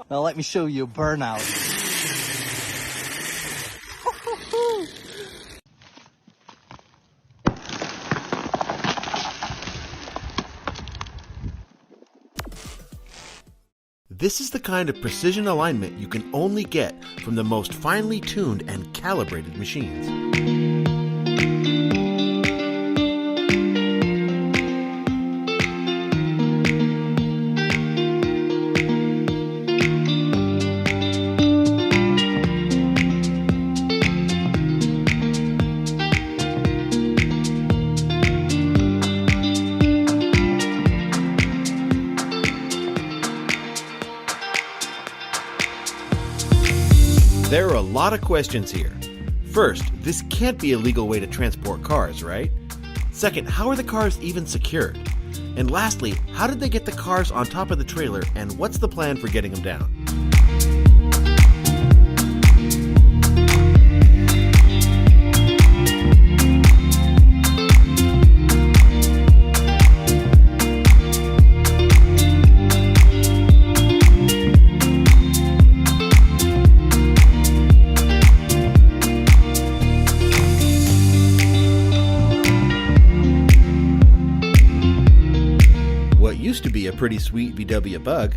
Now let me show you a burnout. This is the kind of precision alignment you can only get from the most finely tuned and calibrated machines. There are a lot of questions here. First, this can't be a legal way to transport cars, right? Second, how are the cars even secured? And lastly, how did they get the cars on top of the trailer, and what's the plan for getting them down? Used to be a pretty sweet VW Bug,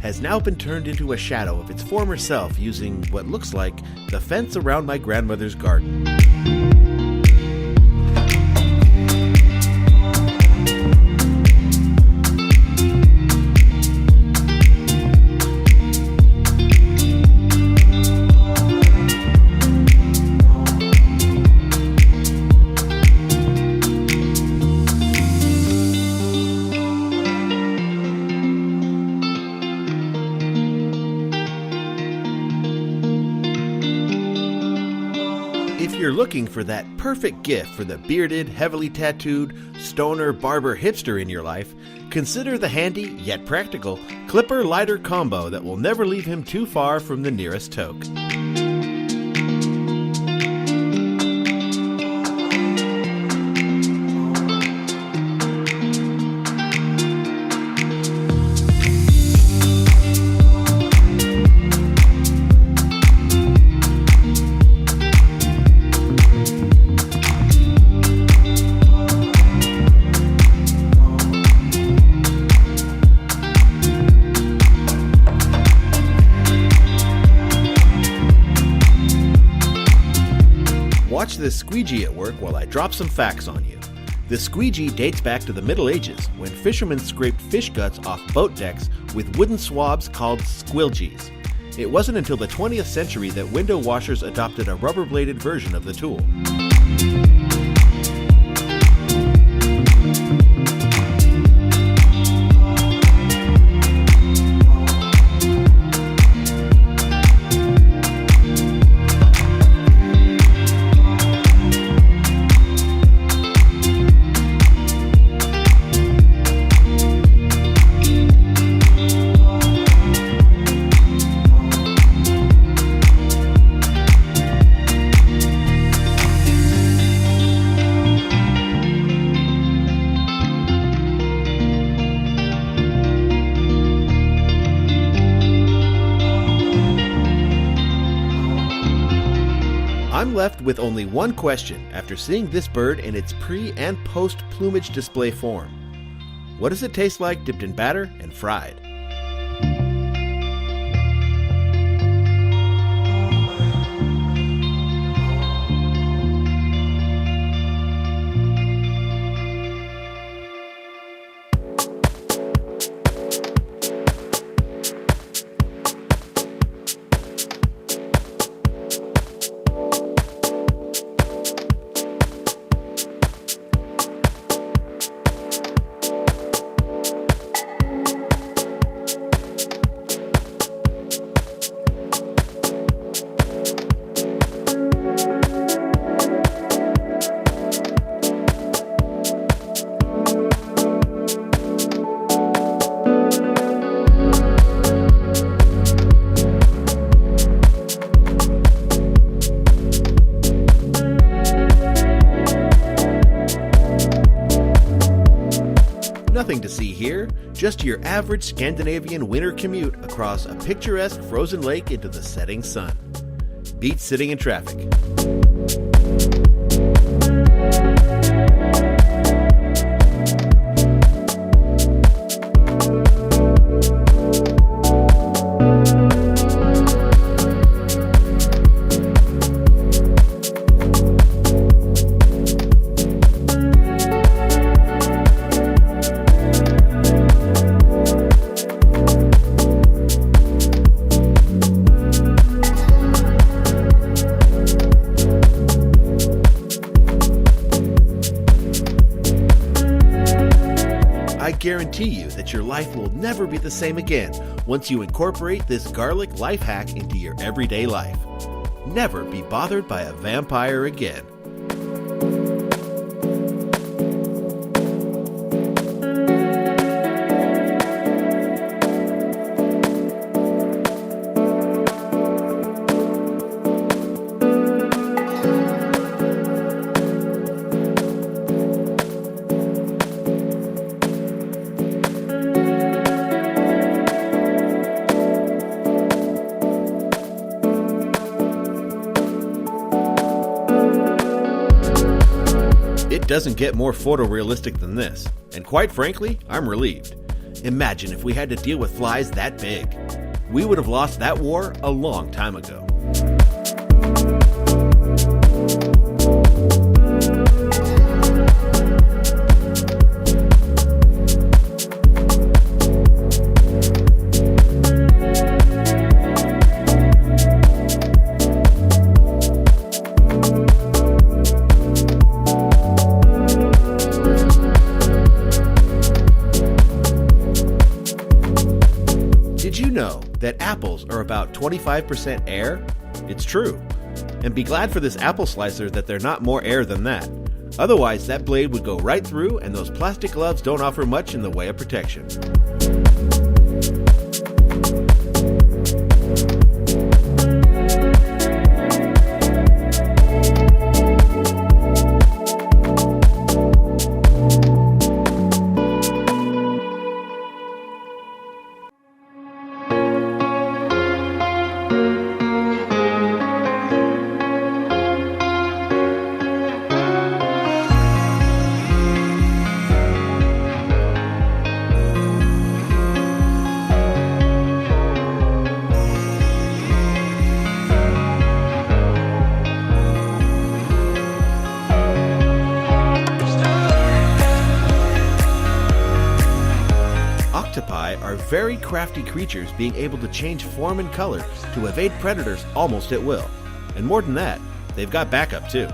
has now been turned into a shadow of its former self using what looks like the fence around my grandmother's garden. If you're looking for that perfect gift for the bearded, heavily tattooed, stoner, barber hipster in your life, consider the handy, yet practical, clipper lighter combo that will never leave him too far from the nearest toque. Watch this squeegee at work while I drop some facts on you. The squeegee dates back to the Middle Ages, when fishermen scraped fish guts off boat decks with wooden swabs called squilgees. It wasn't until the 20th century that window washers adopted a rubber-bladed version of the tool. I'm left with only one question after seeing this bird in its pre- and post-plumage display form. What does it taste like dipped in batter and fried? nothing to see here, just your average Scandinavian winter commute across a picturesque frozen lake into the setting sun. Beats sitting in traffic. I guarantee you that your life will never be the same again once you incorporate this garlic life hack into your everyday life. Never be bothered by a vampire again. It doesn't get more photorealistic than this, and quite frankly, I'm relieved. Imagine if we had to deal with flies that big. We would have lost that war a long time ago. Did you know that apples are about 25% air? It's true. And be glad for this apple slicer that they're not more air than that. Otherwise, that blade would go right through, and those plastic gloves don't offer much in the way of protection. Octopi are very crafty creatures, being able to change form and color to evade predators almost at will. And more than that, they've got backup too.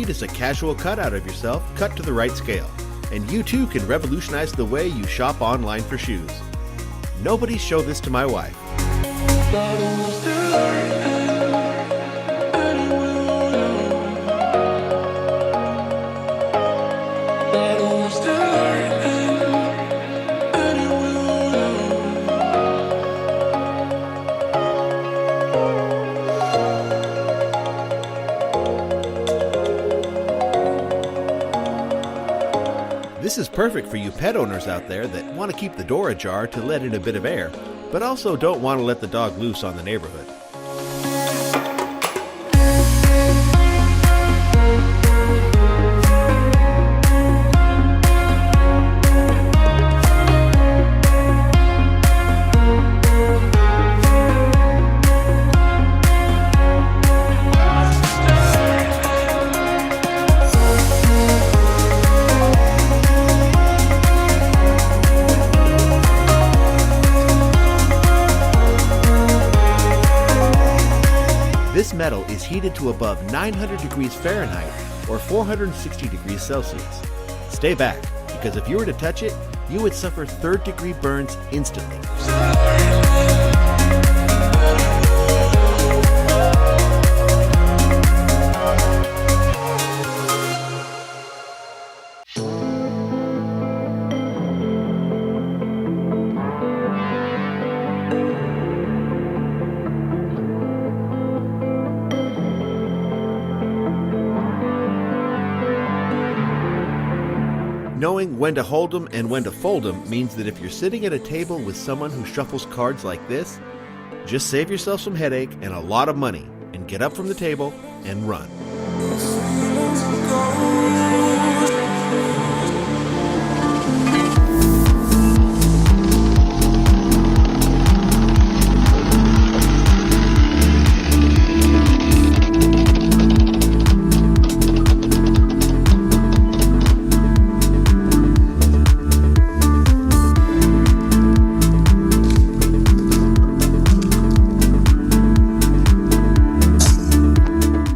Is a casual cutout of yourself cut to the right scale, and you too can revolutionize the way you shop online for shoes. Nobody show this to my wife. This is perfect for you pet owners out there that want to keep the door ajar to let in a bit of air, but also don't want to let the dog loose on the neighborhood. heated to above 900 degrees Fahrenheit or 460 degrees Celsius. Stay back, because if you were to touch it, you would suffer third-degree burns instantly. Knowing when to hold them and when to fold them means that if you're sitting at a table with someone who shuffles cards like this, just save yourself some headache and a lot of money and get up from the table and run.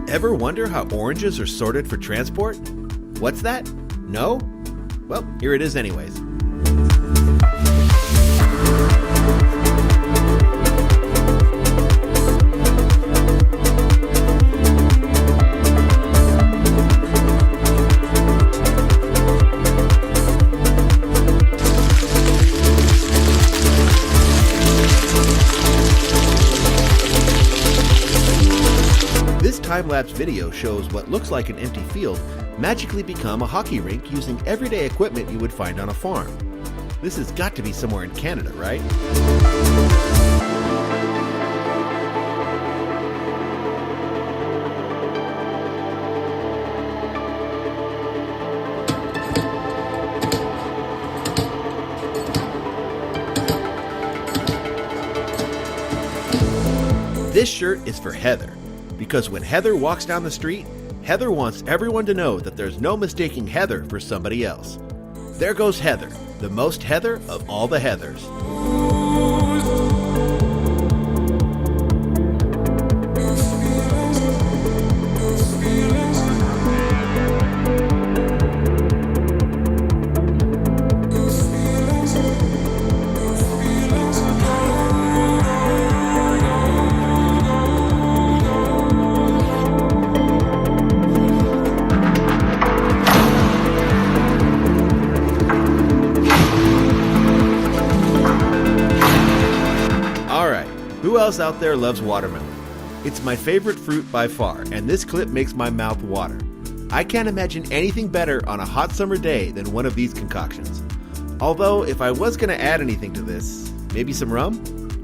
Ever wonder how oranges are sorted for transport? What's that? No? Well, here it is anyways. This time-lapse video shows what looks like an empty field magically become a hockey rink using everyday equipment you would find on a farm. This has got to be somewhere in Canada, right? This shirt is for Heather. Because when Heather walks down the street, Heather wants everyone to know that there's no mistaking Heather for somebody else. There goes Heather, the most Heather of all the Heathers. Who else out there loves watermelon? It's my favorite fruit by far, and this clip makes my mouth water. I can't imagine anything better on a hot summer day than one of these concoctions. Although, if I was going to add anything to this, maybe some rum?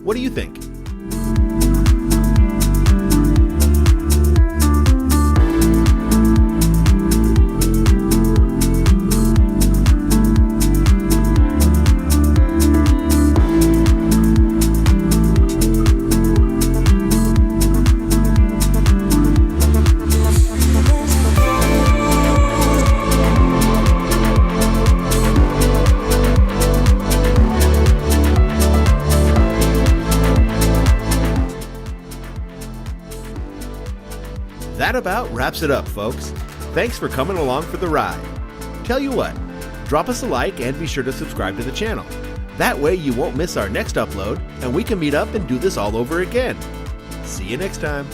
What do you think? That about wraps it up, folks. Thanks for coming along for the ride. Tell you what, drop us a like and be sure to subscribe to the channel. That way you won't miss our next upload and we can meet up and do this all over again. See you next time.